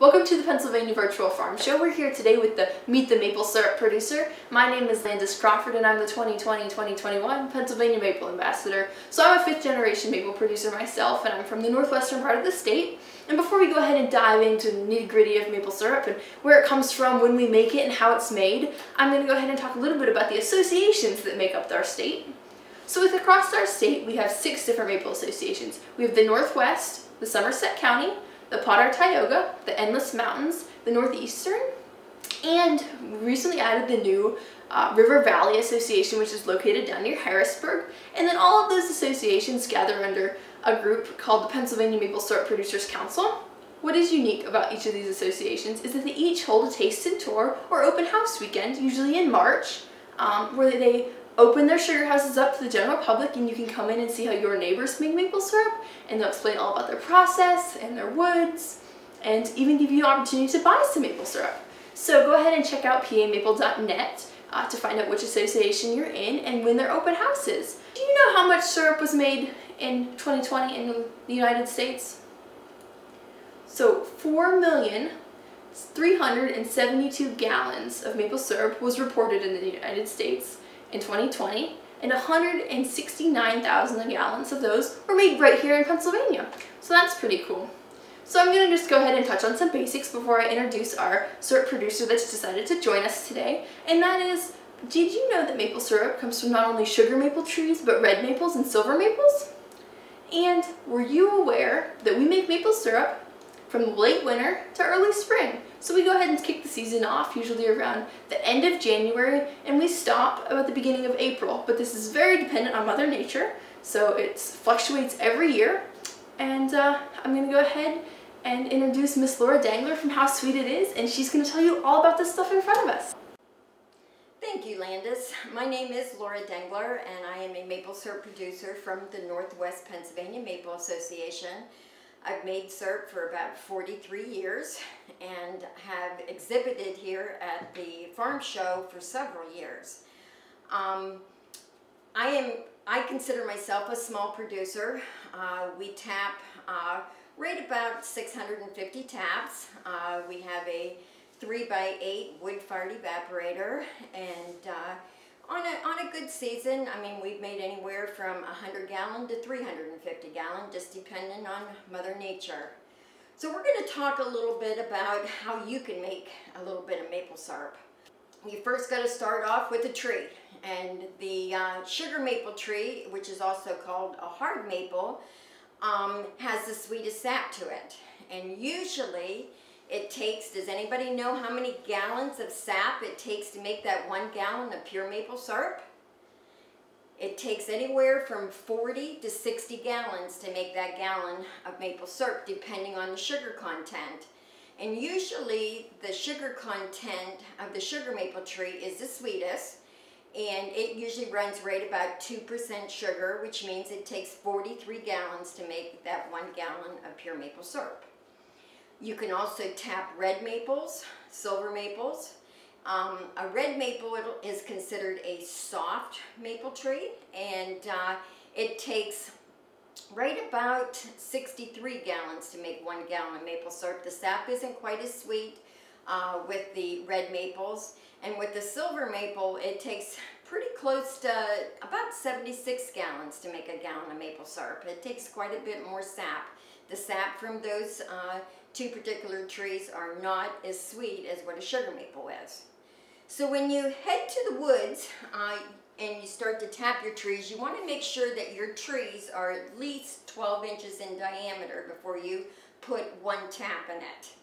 Welcome to the Pennsylvania Virtual Farm Show. We're here today with the Meet the Maple Syrup Producer. My name is Landis Crawford and I'm the 2020-2021 Pennsylvania Maple Ambassador. So I'm a 5th generation maple producer myself and I'm from the northwestern part of the state. And before we go ahead and dive into the nitty-gritty of maple syrup and where it comes from, when we make it, and how it's made, I'm going to go ahead and talk a little bit about the associations that make up our state. So across our state, we have 6 different maple associations. We have the Northwest, the Somerset County, the Potter-Tioga, the Endless Mountains, the Northeastern, and recently added the new River Valley Association, which is located down near Harrisburg. And then all of those associations gather under a group called the Pennsylvania Maple Syrup Producers Council. What is unique about each of these associations is that they each hold a taste and tour or open house weekend, usually in March, where they open their sugar houses up to the general public and you can come in and see how your neighbors make maple syrup, and they'll explain all about their process and their woods and even give you an opportunity to buy some maple syrup. So go ahead and check out pamaple.net to find out which association you're in and when their open house is. Do you know how much syrup was made in 2020 in the United States? So 4,372 gallons of maple syrup was reported in the United States in 2020, and 169,000 gallons of those were made right here in Pennsylvania. So that's pretty cool. So I'm going to just go ahead and touch on some basics before I introduce our syrup producer that's decided to join us today. And that is, did you know that maple syrup comes from not only sugar maple trees, but red maples and silver maples? And were you aware that we make maple syrup from late winter to early spring? So we go ahead and kick the season off usually around the end of January, and we stop about the beginning of April. But this is very dependent on Mother Nature, so it fluctuates every year. And I'm going to go ahead and introduce Miss Laura Dengler from How Sweet It Is, and she's going to tell you all about this stuff in front of us. Thank you, Landis. My name is Laura Dengler, and I am a maple syrup producer from the Northwest Pennsylvania Maple Association. I've made syrup for about 43 years and have exhibited here at the farm show for several years. I consider myself a small producer. We tap right about 650 taps. We have a 3x8 wood-fired evaporator, and on a good season, I mean, we've made anywhere from 100 gallon to 350 gallon, just depending on Mother Nature. So we're going to talk a little bit about how you can make a little bit of maple syrup. You first got to start off with a tree, and the sugar maple tree, which is also called a hard maple, has the sweetest sap to it. And usually it takes, does anybody know how many gallons of sap it takes to make that 1 gallon of pure maple syrup? It takes anywhere from 40 to 60 gallons to make that gallon of maple syrup, depending on the sugar content. And usually the sugar content of the sugar maple tree is the sweetest, and it usually runs right about 2% sugar, which means it takes 43 gallons to make that 1 gallon of pure maple syrup. You can also tap red maples, silver maples. A red maple is considered a soft maple tree, and it takes right about 63 gallons to make 1 gallon of maple syrup. The sap isn't quite as sweet with the red maples, and with the silver maple it takes pretty close to about 76 gallons to make a gallon of maple syrup. It takes quite a bit more sap. The sap from those 2 particular trees are not as sweet as what a sugar maple is. So when you head to the woods and you start to tap your trees, you want to make sure that your trees are at least 12 inches in diameter before you put 1 tap in it.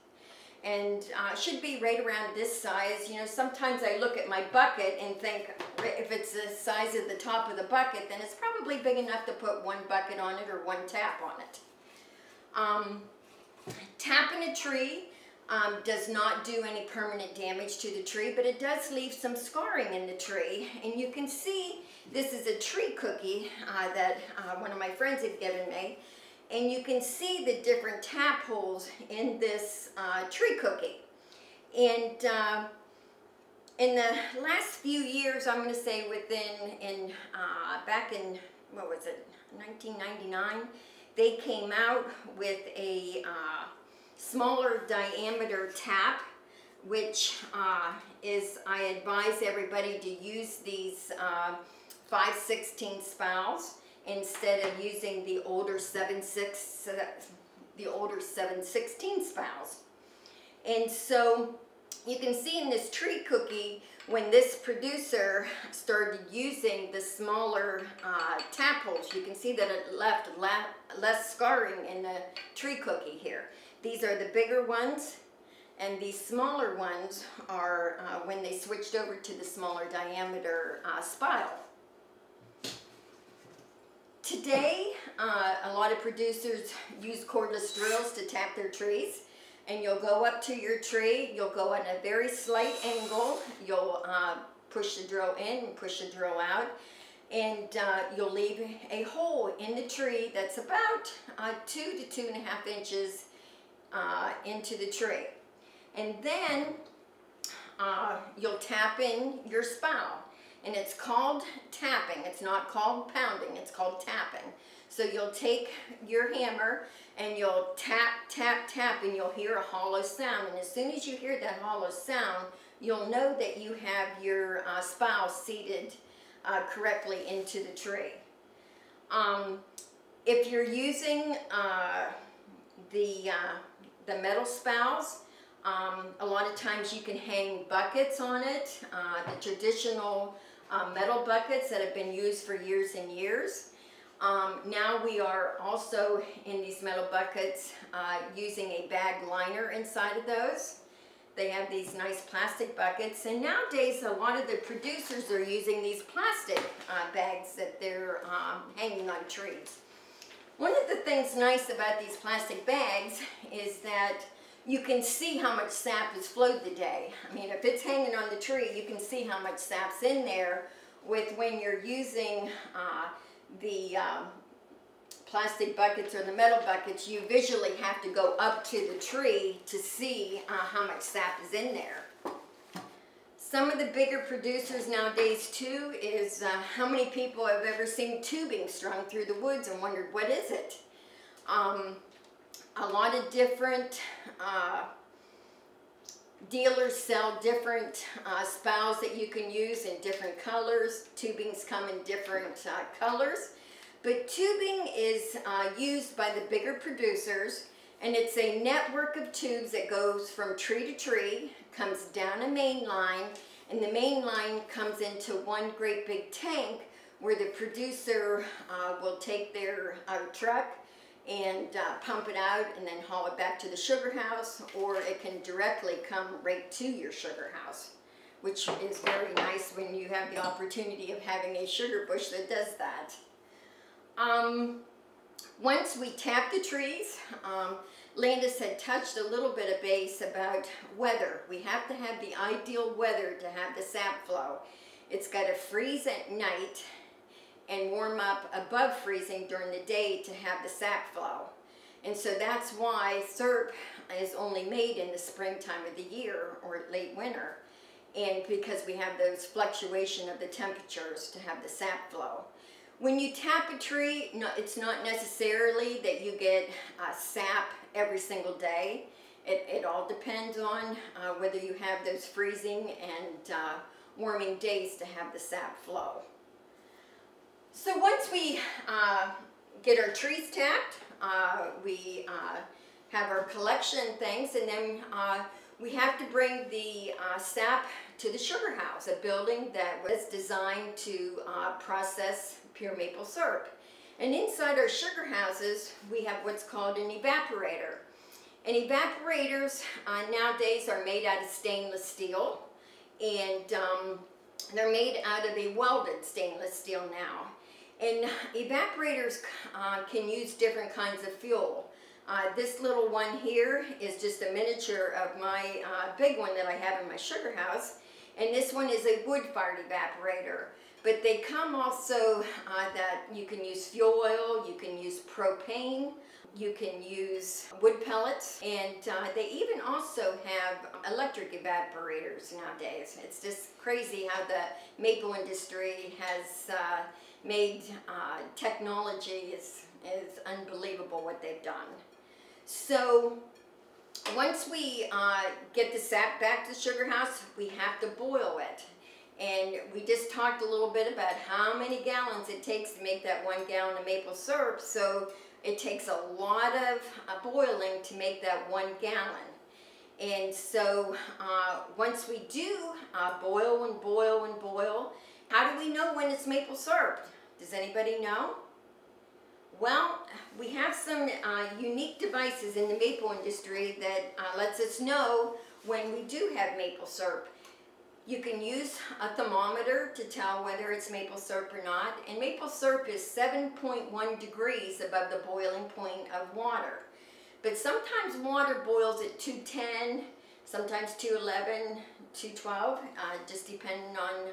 And it should be right around this size. You know, sometimes I look at my bucket and think if it's the size of the top of the bucket, then it's probably big enough to put 1 bucket on it or 1 tap on it. Tapping a tree does not do any permanent damage to the tree, but it does leave some scarring in the tree. And you can see this is a tree cookie that one of my friends had given me. And you can see the different tap holes in this tree cookie. And in the last few years, I'm going to say back in, what was it, 1999, they came out with a smaller diameter tap, which I advise everybody to use these 5/16 spouls instead of using the older 7/16 spouls. And so you can see in this tree cookie, when this producer started using the smaller tap holes, you can see that it left less scarring in the tree cookie here. These are the bigger ones, and these smaller ones are when they switched over to the smaller diameter spile. Today, a lot of producers use cordless drills to tap their trees. And you'll go up to your tree, you'll go at a very slight angle, you'll push the drill in and push the drill out, and you'll leave a hole in the tree that's about 2 to 2.5 inches into the tree. And then you'll tap in your spout. And it's called tapping. It's not called pounding, it's called tapping. So you'll take your hammer and you'll tap, tap, tap, and you'll hear a hollow sound. And as soon as you hear that hollow sound, you'll know that you have your spout seated correctly into the tree. If you're using the metal spouts, a lot of times you can hang buckets on it, the traditional metal buckets that have been used for years and years. Now we are also in these metal buckets using a bag liner inside of those. They have these nice plastic buckets, and nowadays a lot of the producers are using these plastic bags that they're hanging on trees. One of the things nice about these plastic bags is that you can see how much sap has flowed the day. I mean, if it's hanging on the tree, you can see how much sap's in there. With when you're using the plastic buckets or the metal buckets, you visually have to go up to the tree to see how much sap is in there. Some of the bigger producers nowadays too is how many people have ever seen tubing strung through the woods and wondered, what is it? A lot of different dealers sell different spouts that you can use in different colors. Tubings come in different colors. But tubing is used by the bigger producers, and it's a network of tubes that goes from tree to tree, comes down a main line, and the main line comes into one great big tank where the producer will take their truck and pump it out and then haul it back to the sugar house, or it can directly come right to your sugar house, which is very nice when you have the opportunity of having a sugar bush that does that. Once we tap the trees, Landis had touched a little bit of base about weather. We have to have the ideal weather to have the sap flow. It's got to freeze at night and warm up above freezing during the day to have the sap flow. And so that's why syrup is only made in the springtime of the year or late winter, and because we have those fluctuation of the temperatures to have the sap flow. When you tap a tree, it's not necessarily that you get sap every single day. It all depends on whether you have those freezing and warming days to have the sap flow. So once we get our trees tapped, we have our collection things, and then we have to bring the sap to the sugar house, a building that was designed to process pure maple syrup. And inside our sugar houses, we have what's called an evaporator. And evaporators nowadays are made out of stainless steel, and they're made out of a welded stainless steel now. And evaporators can use different kinds of fuel. This little one here is just a miniature of my big one that I have in my sugar house. And this one is a wood-fired evaporator. But they come also that you can use fuel oil, you can use propane, you can use wood pellets, and they even also have electric evaporators nowadays. It's just crazy how the maple industry has made technology is unbelievable what they've done. So Once we get the sap back to the sugar house, we have to boil it. And we just talked a little bit about how many gallons it takes to make that 1 gallon of maple syrup. So it takes a lot of boiling to make that 1 gallon. And so once we do boil and boil and boil, how do we know when it's maple syrup? Does anybody know? Well, we have some unique devices in the maple industry that lets us know when we do have maple syrup. You can use a thermometer to tell whether it's maple syrup or not, and maple syrup is 7.1 degrees above the boiling point of water. But sometimes water boils at 210, sometimes 211, 212, just depending on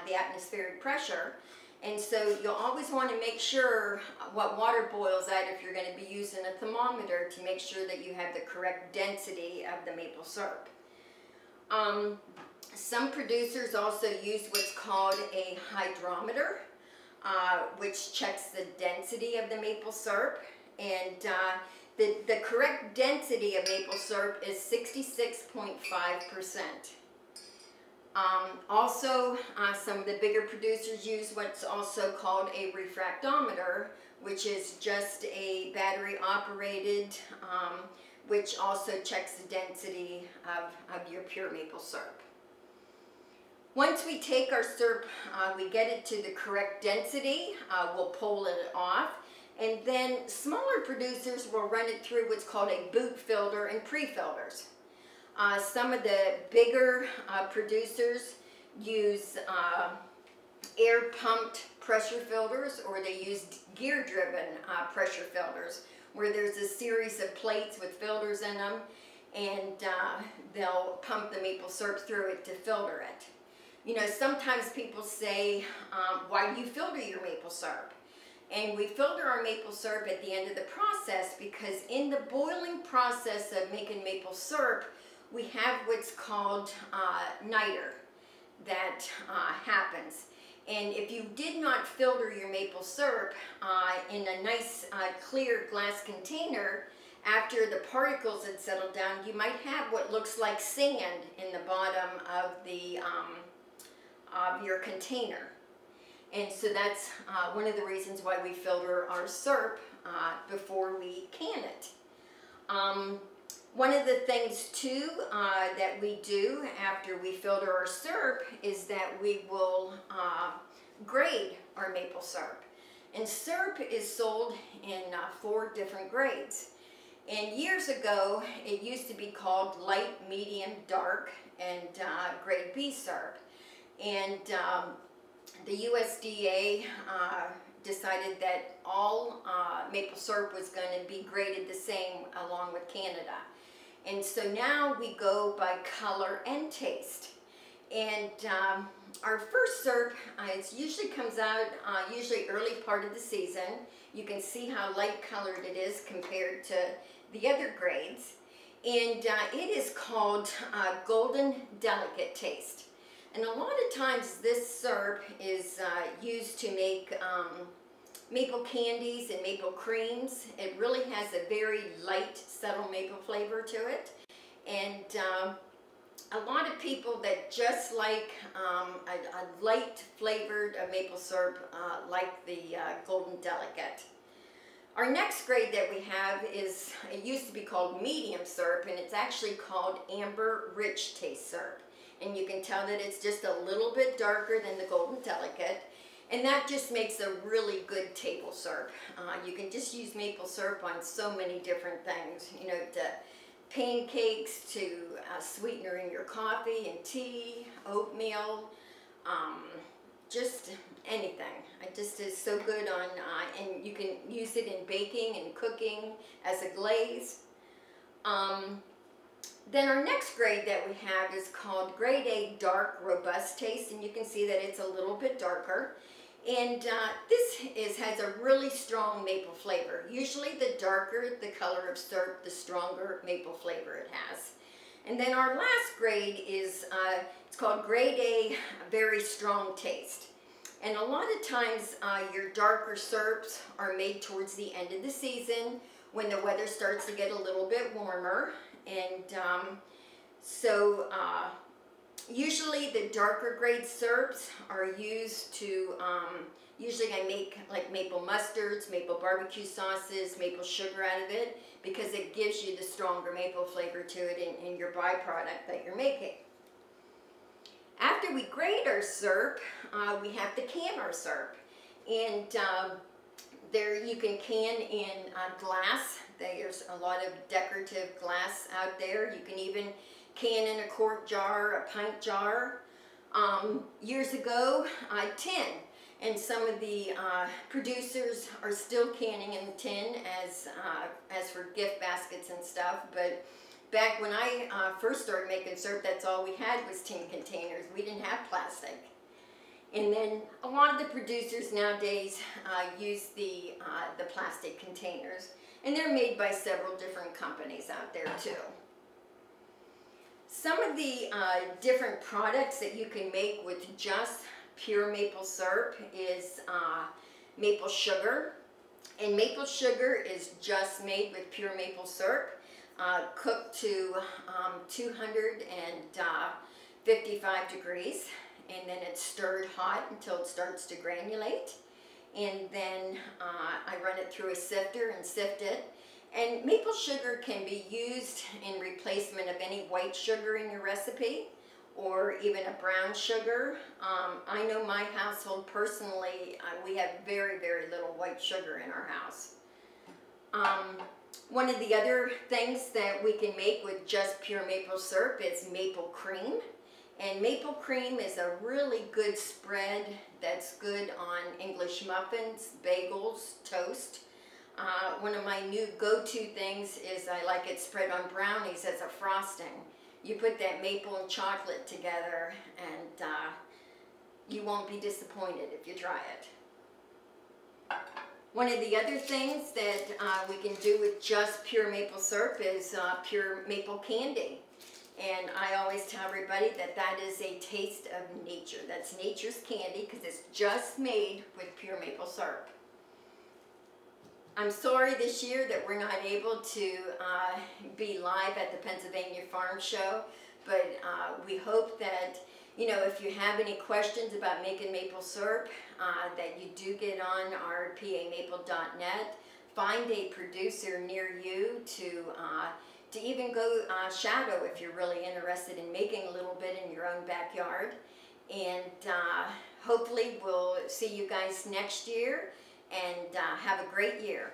the atmospheric pressure. And so you'll always want to make sure what water boils at if you're going to be using a thermometer to make sure that you have the correct density of the maple syrup. Some producers also use what's called a hydrometer, which checks the density of the maple syrup. And the correct density of maple syrup is 66.5%. Also, some of the bigger producers use what's also called a refractometer, which is just a battery operated, which also checks the density of your pure maple syrup. Once we take our syrup, we get it to the correct density, we'll pull it off, and then smaller producers will run it through what's called a boot filter and pre-filters. Some of the bigger producers use air-pumped pressure filters, or they use gear-driven pressure filters, where there's a series of plates with filters in them, and they'll pump the maple syrup through it to filter it. You know, sometimes people say, why do you filter your maple syrup? And we filter our maple syrup at the end of the process because in the boiling process of making maple syrup, we have what's called niter that happens. And if you did not filter your maple syrup in a nice clear glass container, after the particles had settled down, you might have what looks like sand in the bottom of the of your container. And so that's one of the reasons why we filter our syrup before we can it. One of the things too that we do after we filter our syrup is that we will grade our maple syrup. And syrup is sold in 4 different grades. And years ago, it used to be called light, medium, dark, and grade B syrup. And the USDA decided that all maple syrup was going to be graded the same along with Canada. And so now we go by color and taste. And our first syrup, it usually comes out usually early part of the season. You can see how light colored it is compared to the other grades. And it is called Golden Delicate Taste. And a lot of times this syrup is used to make maple candies and maple creams. It really has a very light, subtle maple flavor to it. And a lot of people that just like a light flavored maple syrup like the Golden Delicate. Our next grade that we have is, it used to be called medium syrup, and it's actually called Amber Rich Taste Syrup. And you can tell that it's just a little bit darker than the Golden Delicate. And that just makes a really good table syrup. You can just use maple syrup on so many different things. You know, to pancakes, to sweetener in your coffee and tea, oatmeal, just anything. It just is so good on, and you can use it in baking and cooking as a glaze. Then our next grade that we have is called Grade A Dark Robust Taste, and you can see that it's a little bit darker. And this has a really strong maple flavor. Usually the darker the color of syrup, the stronger maple flavor it has. And then our last grade is, it's called Grade A Very Strong Taste. And a lot of times your darker syrups are made towards the end of the season when the weather starts to get a little bit warmer. And usually the darker grade syrups are used to, usually I make like maple mustards, maple barbecue sauces, maple sugar out of it, because it gives you the stronger maple flavor to it in your byproduct that you're making. After we grate our syrup, we have to can our syrup. And there you can can in glass. There's a lot of decorative glass out there. You can even can in a quart jar, a pint jar. Years ago, tin. And some of the producers are still canning in tin as for gift baskets and stuff. But back when I first started making syrup, that's all we had was tin containers. We didn't have plastic. And then a lot of the producers nowadays use the plastic containers. And they're made by several different companies out there too. Some of the different products that you can make with just pure maple syrup is maple sugar. And maple sugar is just made with pure maple syrup, cooked to 255 degrees. And then it's stirred hot until it starts to granulate. And then I run it through a sifter and sift it. And maple sugar can be used in replacement of any white sugar in your recipe, or even a brown sugar. I know my household personally, we have very, very little white sugar in our house. One of the other things that we can make with just pure maple syrup is maple cream. And maple cream is a really good spread that's good on English muffins, bagels, toast. One of my new go-to things is I like it spread on brownies as a frosting. You put that maple and chocolate together and you won't be disappointed if you try it. One of the other things that we can do with just pure maple syrup is pure maple candy. And I always tell everybody that that is a taste of nature. That's nature's candy because it's just made with pure maple syrup. I'm sorry this year that we're not able to be live at the Pennsylvania Farm Show, but we hope that, you know, if you have any questions about making maple syrup, that you do get on our pamaple.net, find a producer near you to even go shadow if you're really interested in making a little bit in your own backyard. And hopefully we'll see you guys next year, and have a great year.